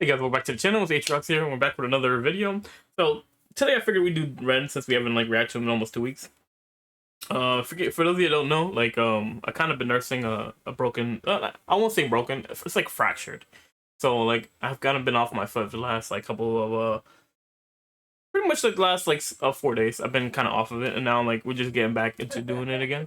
Hey guys, welcome back to the channel. It's Atriox here, and we're back with another video. So today I figured we'd do Ren since we haven't reacted in almost 2 weeks. For those of you that don't know, I kind of been nursing a broken. I won't say broken. It's like fractured. So I've kind of been off my foot for the last couple of pretty much the last 4 days. I've been kind of off of it, and now we're just getting back into doing it again.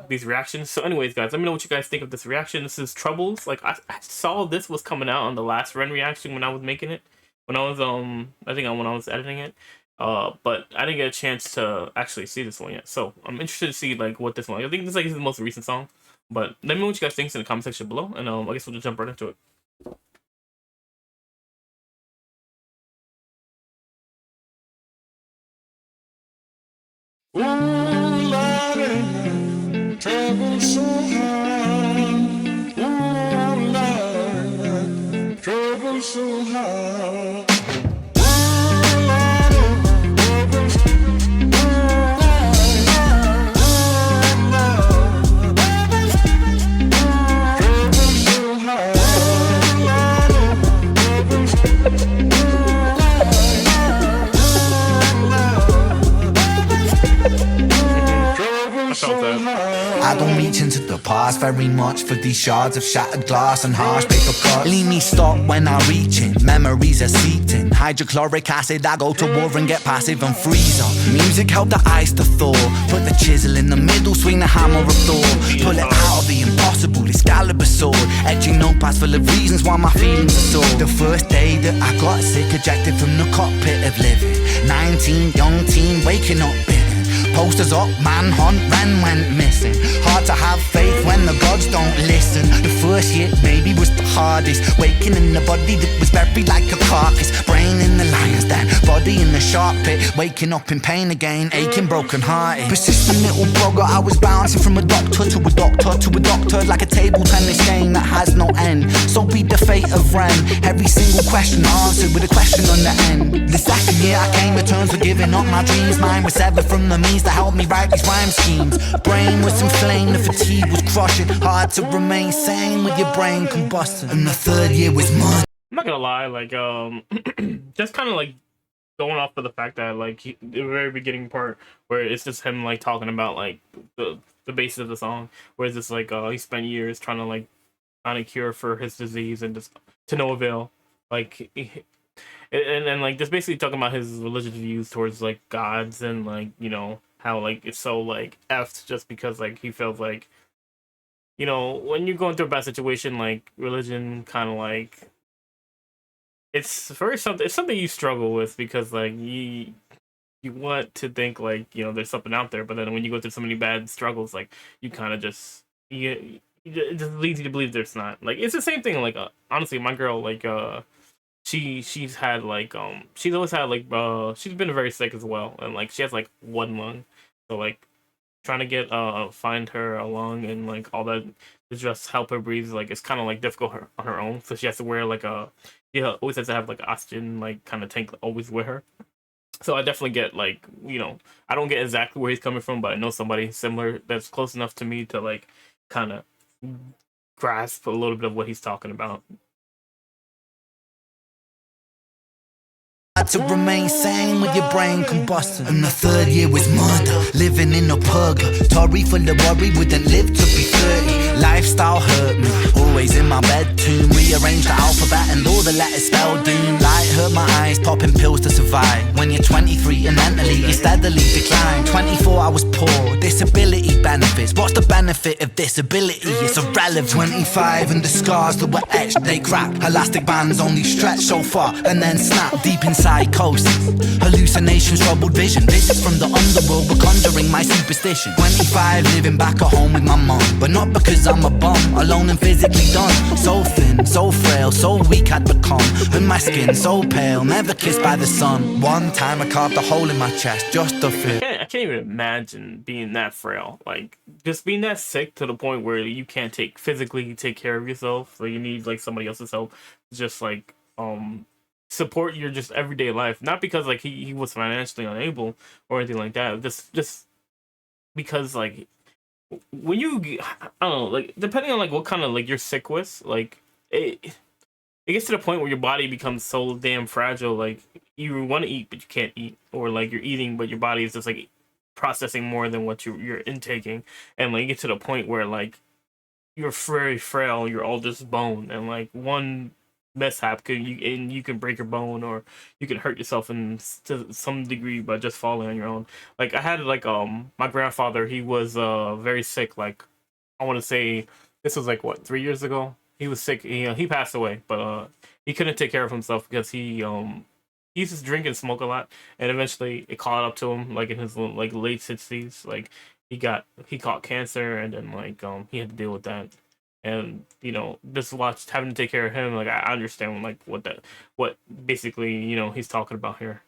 These reactions. So anyways, guys, let me know what you guys think of this reaction. This is Troubles. I saw this was coming out on the last Ren reaction when I was making it, when I was when I was editing it, but I didn't get a chance to actually see this one yet. So I'm interested to see what this one, I think this is the most recent song, but let me know what you guys think in the comment section below, and I guess we'll just jump right into it. Trouble so hard, oh Lord, trouble so hard. I don't reach into the past very much for these shards of shattered glass and harsh paper cuts. Leave me stop when I reach in, memories are seeped in. Hydrochloric acid, I go to war and get passive and freeze up. Music help the ice to thaw, put the chisel in the middle, swing the hammer of Thor. Pull it out of the impossible, Excalibur sword. Etching notepads full of reasons why my feelings are sore. The first day that I got sick, ejected from the cockpit of living. 19, young teen, waking up bitten. Posters up, manhunt, Ren went missing. Hard to have faith when the gods don't listen. The first hit maybe was the hardest. Waking in the body that was buried like a carcass. Brain in the lion's den, body in the shark pit. Waking up in pain again, aching, broken hearted. Persistent little blogger, I was bouncing from a doctor to a doctor to a doctor, like a table tennis game that has no end. So be the fate of Ren. Every single question answered with a question on the end. The second year I came to terms with giving up my dreams. Mine was severed from the means to help me write these rhyme schemes. Brain was inflamed, the fatigue was crushing. Hard to remain sane with your brain combusting. And the third year was mud. I'm not gonna lie, just kind of going off of the fact that the very beginning part where it's just him talking about the basis of the song, where it's just he spent years trying to find a cure for his disease and just to no avail. And just basically talking about his religious views towards gods, and how it's so effed just because he feels when you're going through a bad situation, religion kind of it's something you struggle with, because you want to think there's something out there, but then when you go through so many bad struggles, you kind of just it just leads you to believe there's not. It's the same thing. Honestly, my girl, she's had she's always had she's been very sick as well, and she has one lung, so trying to get find her a lung and all that to just help her breathe, it's kind of difficult on her own, so she has to wear always has to have oxygen kind of tank always with her. So I definitely get I don't get exactly where he's coming from, but I know somebody similar that's close enough to me to kind of grasp a little bit of what he's talking about. To remain sane with your brain combusting. And the third year was murder, living in a purgatory full of worry, wouldn't live to be 30. Lifestyle hurt me, always in my bed tomb. Rearrange the alphabet and all the letters spell doom. Light hurt my eyes, popping pills to survive. When you're 23 and mentally you steadily decline. 24 I was poor, disability benefits. What's the benefit of disability? It's irrelevant. 25 and the scars that were etched, they crack. Elastic bands only stretch so far and then snap. Deep inside psychosis, hallucinations, troubled vision. Visits from the underworld were conjuring my superstition. 25, living back at home with my mom, but not because I'm a bum, alone and physically done. So thin, so frail, so weak I'd become, and my skin so pale, never kissed by the sun. One time I carved a hole in my chest just to feel. I can't even imagine being that frail, just being that sick to the point where you can't physically take care of yourself, so you need somebody else's help, just support your just everyday life. Not because he was financially unable or anything like that, just because when you, I don't know, depending on what kind of you're sick with, it it gets to the point where your body becomes so damn fragile. Like you want to eat, but you can't eat, or like you're eating, but your body is just like processing more than what you're intaking, and like you get to the point where like you're very frail. You're all just bone, and like one mishap you can break your bone, or you can hurt yourself to some degree by just falling on your own. Like I had like my grandfather. He was very sick. Like I want to say this was like what 3 years ago. He was sick. He passed away, but he couldn't take care of himself because he used to drink and smoke a lot, and eventually it caught up to him. Like in his like late 60s, like he caught cancer, and then like he had to deal with that. And just having to take care of him, like I understand like what basically he's talking about here.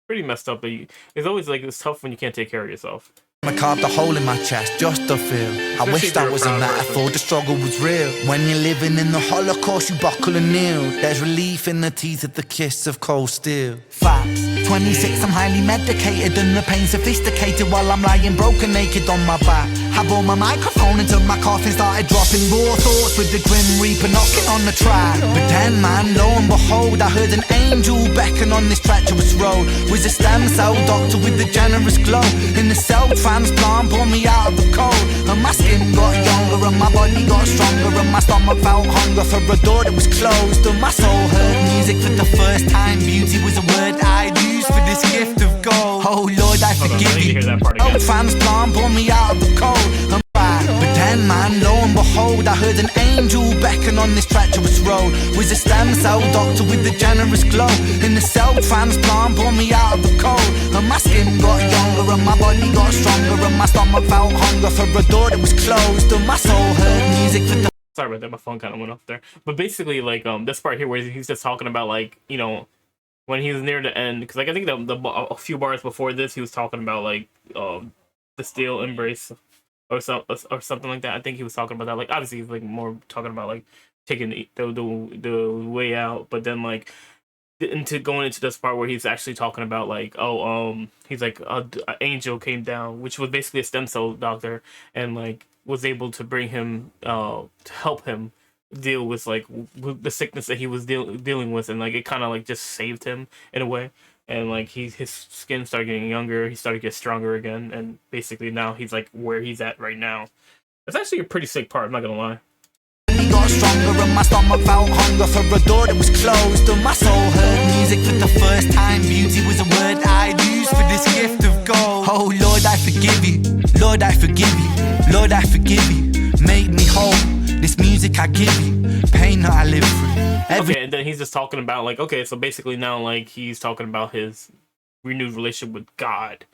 Pretty messed up, but it's always like it's tough when you can't take care of yourself. I carved a hole in my chest just to feel. I wish that was a metaphor, the struggle was real. When you're living in the Holocaust, you buckle and kneel. There's relief in the teeth of the kiss of cold steel. Facts, 26, I'm highly medicated and the pain sophisticated while I'm lying broken naked on my back. I bore my microphone until my coffin started dropping raw thoughts with the grim reaper knocking on the track. But then man, lo and behold, I heard an angel beckon on this treacherous road. Was a stem cell doctor with a generous glow. In the cell transplant, pulled me out of the cold. And my skin got younger and my body got stronger. And my stomach felt hunger for a door that was closed. And my soul heard music for the first time. Beauty was a word I'd use for this gift of gold. Oh Lord, I forgive you. Oh, transplant, pulled me out of the cold. And but then man, lo and behold, I heard an angel beckon on this treacherous road. Was a stem cell doctor with a generous glow. In the cell transplant, pulled me out of the cold. And my skin got younger and my body got stronger. And my stomach felt hunger for a door that was closed. And my soul heard music for the... Sorry about that, my phone kind of went off there. But basically, like this part here where he's just talking about like when he was near the end, because like I think a few bars before this he was talking about like the steel embrace or something like that. I think he was talking about that. Like obviously he's like more talking about like taking the way out, but then like going into this part where he's actually talking about like he's like an angel came down, which was basically a stem cell doctor, and like was able to bring him to help him deal with like the sickness that he was dealing with, and like it kind of like just saved him in a way. And like his skin started getting younger, he started to get stronger again, and basically now he's like where he's at right now. It's actually a pretty sick part, I'm not gonna lie. He got stronger and my stomach felt hunger for a door that was closed. And my soul heard music for the first time. Beauty was a word I'd use for this gift of gold. Oh Lord, I forgive you. Lord, I forgive you. Lord, I forgive you. Make me whole. This music I give you, pain that I live through. Okay, and then he's just talking about like, okay, so basically now like he's talking about his renewed relationship with God,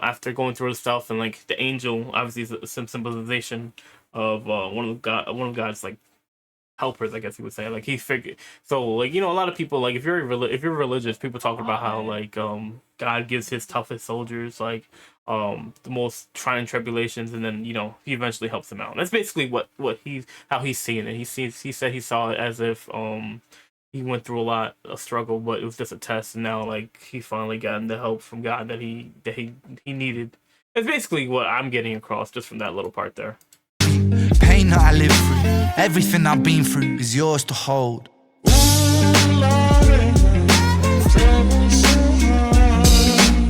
after going through the stuff, and like the angel obviously is some symbolization of one of God's like helpers, I guess you would say. Like he figured, so like a lot of people, like if you're religious, people talk about how like God gives his toughest soldiers like the most trying tribulations, and then he eventually helps them out. And that's basically how he's seeing it. He said he saw it as if he went through a lot of struggle, but it was just a test, and now like he finally gotten the help from God that he needed. That's basically what I'm getting across just from that little part there. Pain that I live through, everything I've been through is yours to hold.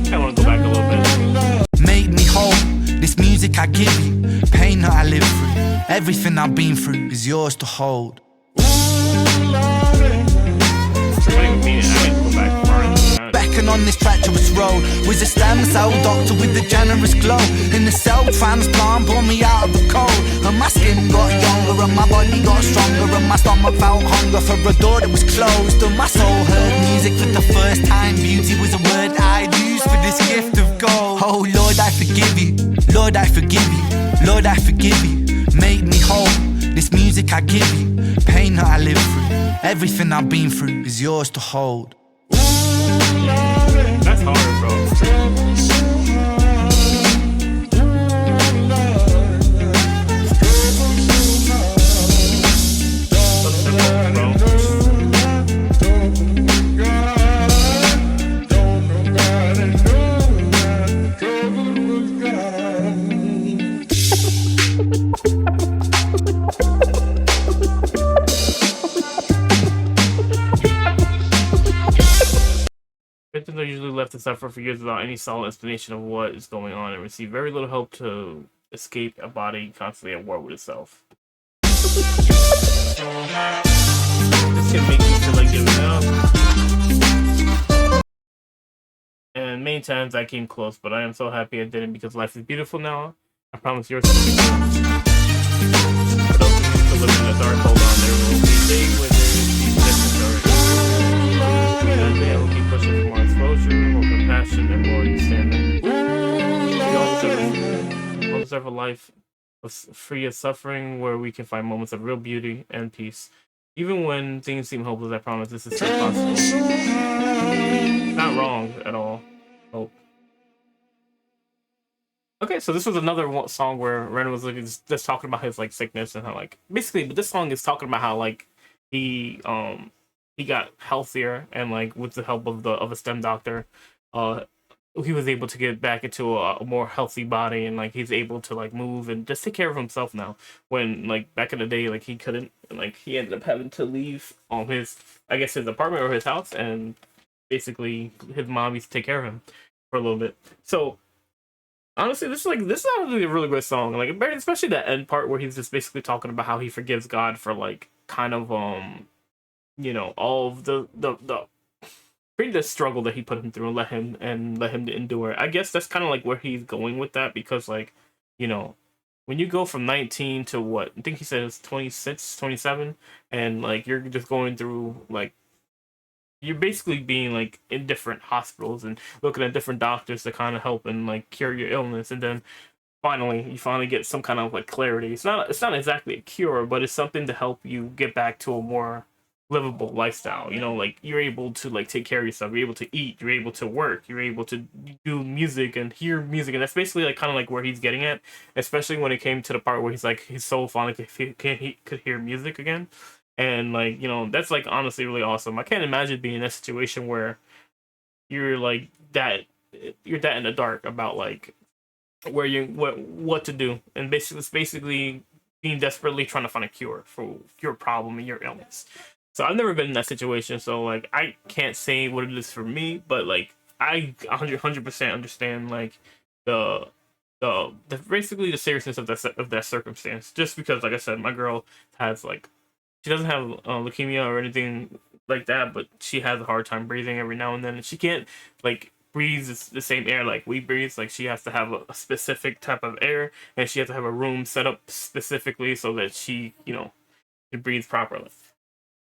I want to go back a little bit. Make me whole, this music I give you, pain that I live through, everything I've been through is yours to hold. Beckon on this treacherous road, was a stem cell doctor with a generous glow. In the cell transplant, pulled me out of the cold. And my skin got younger and my body got stronger. And my stomach felt hunger for a door that was closed. And my soul heard music for the first time. Beauty was a word I'd use for this gift of gold. Oh Lord, I forgive you. Lord, I forgive you. Lord, I forgive you. Make me whole, this music I give you, pain that I live through, everything I've been through is yours to hold. That's hard, bro. victims are usually left to suffer for years without any solid explanation of what is going on and receive very little help to escape a body constantly at war with itself. This can make you feel like giving up. And many times I came close, but I am so happy I didn't because life is beautiful now. I promise yours will be too. For those of you still living in the dark, hold on. There will be a day where these victims are that day I will keep pushing for more exposure, more compassion, and more understanding. We all deserve a life free of suffering where we can find moments of real beauty and peace. Even when things seem hopeless, I promise this is still possible. Not wrong at all. Oh. Okay, so this was another song where Ren was like just talking about his like sickness and how like basically, but this song is talking about how like he got healthier and like with the help of a STEM doctor, he was able to get back into a more healthy body and like he's able to like move and just take care of himself now. When like back in the day, like he couldn't, and like he ended up having to leave his, I guess, his apartment or his house, and basically his mom used to take care of him for a little bit. So honestly, this is honestly a really good song. Like especially that end part where he's just basically talking about how he forgives God for like kind of all of the pretty the struggle that he put him through and let him to endure. I guess that's kind of like where he's going with that because like, when you go from 19 to what I think he said it's 26, 27, and like you're just going through like you're basically being like in different hospitals and looking at different doctors to kind of help and like cure your illness, and then you finally get some kind of like clarity. It's not exactly a cure, but it's something to help you get back to a more livable lifestyle. Like you're able to like take care of yourself, you're able to eat, you're able to work, you're able to do music and hear music, and that's basically like kind of like where he's getting at, especially when it came to the part where he's like his soul finally could hear music again. And like that's like honestly really awesome. I can't imagine being in a situation where you're like that you're that in the dark about like where you what to do, and basically being desperately trying to find a cure for your problem and your illness. So I've never been in that situation, so like I can't say what it is for me, but like I 100% understand like the basically the seriousness of that circumstance. Just because, like I said, my girl has like she doesn't have leukemia or anything like that, but she has a hard time breathing every now and then, and she can't like breathe the same air like we breathe. Like she has to have a specific type of air, and she has to have a room set up specifically so that she can breathe properly.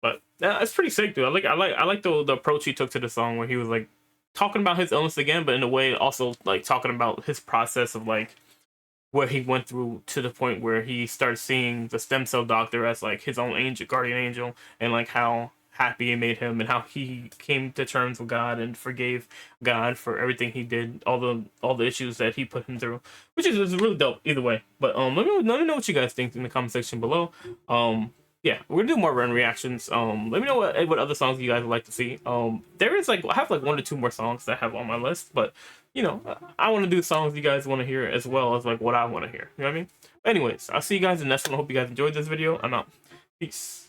But it's pretty sick, dude. I like the approach he took to the song, where he was like talking about his illness again, but in a way also like talking about his process of like where he went through to the point where he started seeing the stem cell doctor as like his own angel, guardian angel, and like how happy it made him and how he came to terms with God and forgave God for everything he did, all the issues that he put him through, which is really dope either way. But let me know what you guys think in the comment section below. Yeah, we're gonna do more run reactions. Let me know what other songs you guys would like to see. There is like I have like 1 to 2 more songs that I have on my list, but I want to do songs you guys want to hear as well as like what I want to hear. You know what I mean? Anyways, I'll see you guys in the next one. I hope you guys enjoyed this video. I'm out. Peace.